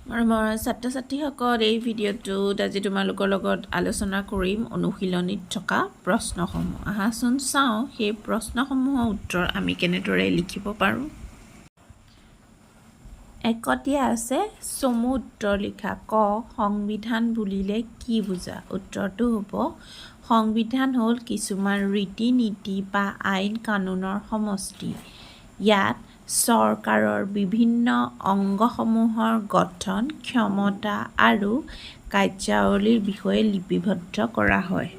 মোৰ ছাত্ৰ-ছাত্ৰীসকল এই ভিডিঅ'টোত আজি তোমালোকৰ লগত আলোচনা কৰিম অনুশীলনীত থকা প্ৰশ্নসমূহ। আহাচোন চাওঁ সেই প্ৰশ্নসমূহৰ উত্তৰ আমি কেনেদৰে লিখিব পাৰোঁ। একত দিয়া আছে চমু উত্তৰ লিখা। ক সংবিধান বুলিলে কি বুজা? উত্তৰটো হ'ব সংবিধান হ'ল কিছুমান ৰীতি নীতি বা আইন কানুনৰ সমষ্টি। ইয়াত চৰকাৰৰ বিভিন্ন অংগসমূহৰ গঠন, ক্ষমতা আৰু কাৰ্যাৱলীৰ বিষয়ে লিপিবদ্ধ কৰা হয়।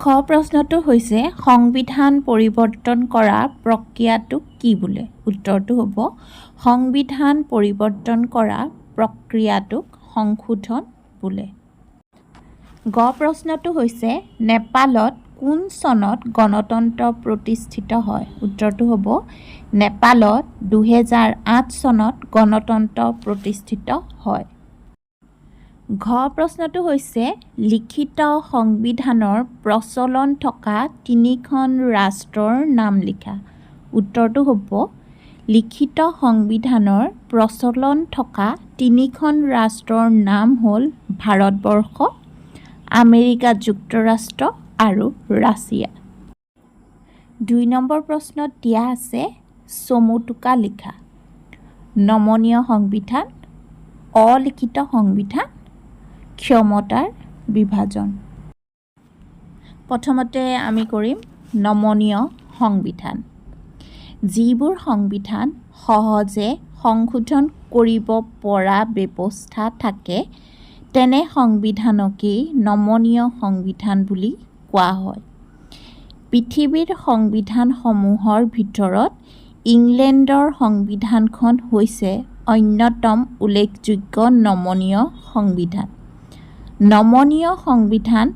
খ প্ৰশ্নটো হৈছে সংবিধান পৰিৱৰ্তন কৰা প্ৰক্ৰিয়াটোক কি বোলে? উত্তৰটো হ'ব সংবিধান পৰিৱৰ্তন কৰা প্ৰক্ৰিয়াটোক সংশোধন বোলে। গ প্ৰশ্নটো হৈছে নেপালত কোন চনত গণতন্ত্ৰ প্ৰতিষ্ঠিত হয়? উত্তৰটো হ'ব নেপালত 2008 চনত গণতন্ত্ৰ প্ৰতিষ্ঠিত হয়। ঘ প্ৰশ্নটো হৈছে লিখিত সংবিধানৰ প্ৰচলন থকা তিনিখন ৰাষ্ট্ৰৰ নাম লিখা। উত্তৰটো হ'ব লিখিত সংবিধানৰ প্ৰচলন থকা তিনিখন ৰাষ্ট্ৰৰ নাম হ'ল ভাৰতবৰ্ষ, আমেৰিকা যুক্তৰাষ্ট্ৰ আৰু ৰাছিয়া। ২ নম্বৰ প্ৰশ্নত দিয়া আছে চমু টোকা লিখা। নমনীয় সংবিধান, অলিখিত সংবিধান, ক্ষমতাৰ বিভাজন। প্ৰথমতে আমি কৰিম নমনীয় সংবিধান। যিবোৰ সংবিধান সহজে সংশোধন কৰিব পৰা ব্যৱস্থা থাকে তেনে সংবিধানকেই নমনীয় সংবিধান বুলি কোৱা হয়। পৃথিৱীৰ সংবিধানসমূহৰ ভিতৰত ইংলেণ্ডৰ সংবিধানখন হৈছে অন্যতম উল্লেখযোগ্য নমনীয় সংবিধান। নমনীয় সংবিধান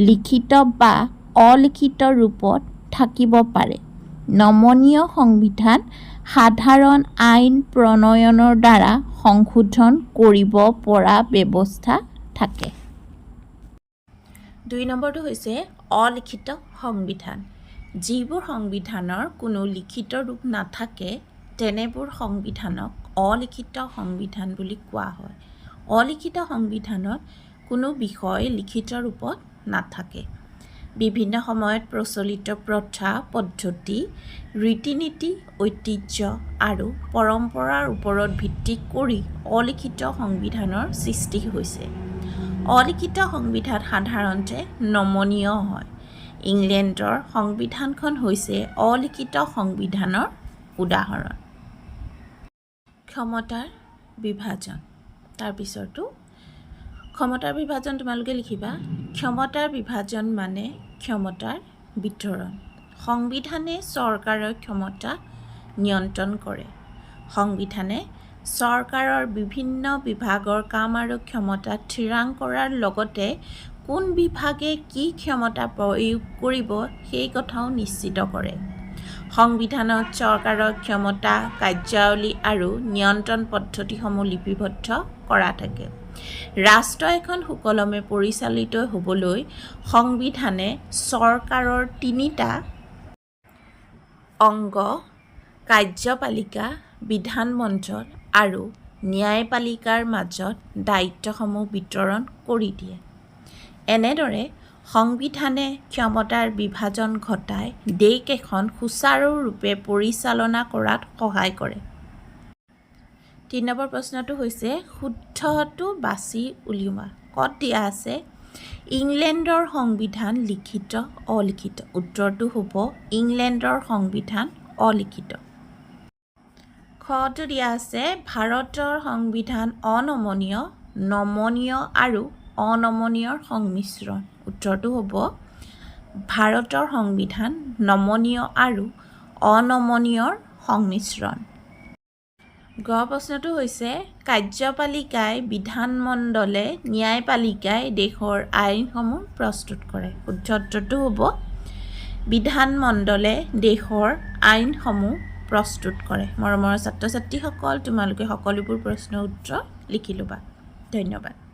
লিখিত বা অলিখিত ৰূপত থাকিব পাৰে। নমনীয় সংবিধান সাধাৰণ আইন প্ৰণয়নৰ দ্বাৰা সংশোধন কৰিব পৰা ব্যৱস্থা থাকে। ২ নম্বৰটো হৈছে অলিখিত সংবিধান। যিবোৰ সংবিধানৰ কোনো লিখিত ৰূপ নাথাকে তেনেবোৰ সংবিধানক অলিখিত সংবিধান বুলি কোৱা হয়। অলিখিত সংবিধানত কোনো বিষয় লিখিত ৰূপত নাথাকে। বিভিন্ন সময়ত প্ৰচলিত প্ৰথা, পদ্ধতি, ৰীতি নীতি, ঐতিহ্য আৰু পৰম্পৰাৰ ওপৰত ভিত্তি কৰি অলিখিত সংবিধানৰ সৃষ্টি হৈছে। অলিখিত সংবিধান সাধাৰণতে নমনীয় হয়। ইংলেণ্ডৰ সংবিধানখন হৈছে অলিখিত সংবিধানৰ উদাহৰণ। ক্ষমতাৰ বিভাজন। তাৰপিছতো ক্ষমতাৰ বিভাজন তোমালোকে লিখিবা। ক্ষমতাৰ বিভাজন মানে ক্ষমতাৰ বিতৰণ। সংবিধানে চৰকাৰৰ ক্ষমতা নিয়ন্ত্ৰণ কৰে। সংবিধানে চৰকাৰৰ বিভিন্ন বিভাগৰ কাম আৰু ক্ষমতা থিৰাং কৰাৰ লগতে কোন বিভাগে কি ক্ষমতা প্ৰয়োগ কৰিব সেই কথাও নিশ্চিত কৰে। সংবিধানত চৰকাৰৰ ক্ষমতা, কাৰ্যাৱলী আৰু নিয়ন্ত্ৰণ পদ্ধতিসমূহ লিপিবদ্ধ কৰা থাকে। ৰাষ্ট্ৰ এখন সুকলমে পৰিচালিত হ'বলৈ সংবিধানে চৰকাৰৰ ৩টা অংগ কাৰ্যপালিকা, বিধানমণ্ডল আৰু ন্যায়পালিকাৰ মাজত দায়িত্বসমূহ বিতৰণ কৰি দিয়ে। এনেদৰে সংবিধানে ক্ষমতাৰ বিভাজন ঘটাই দেশ এখন সুচাৰুৰূপে পৰিচালনা কৰাত সহায় কৰে। ৩ নম্বৰ প্ৰশ্নটো হৈছে শুদ্ধটো বাছি উলিওৱা। কত দিয়া আছে ইংলেণ্ডৰ সংবিধান লিখিত, অলিখিত? উত্তৰটো হ'ব ইংলেণ্ডৰ সংবিধান অলিখিত। খটো দিয়া আছে ভাৰতৰ সংবিধান অনমনীয়, নমনীয় আৰু অনমনীয়ৰ সংমিশ্ৰণ। উত্তৰটো হ'ব ভাৰতৰ সংবিধান নমনীয় আৰু অনমনীয়ৰ সংমিশ্ৰণ। গ প্ৰশ্নটো হৈছে কাৰ্যপালিকাই, বিধানমণ্ডলে, ন্যায়পালিকাই দেশৰ আইনসমূহ প্ৰস্তুত কৰে। উত্তৰটো হ'ব বিধানমণ্ডলে দেশৰ আইনসমূহ প্ৰস্তুত কৰে। মৰমৰ ছাত্ৰ ছাত্ৰীসকল তোমালোকে সকলোবোৰ প্ৰশ্নৰ উত্তৰ লিখি ল'বা। ধন্যবাদ।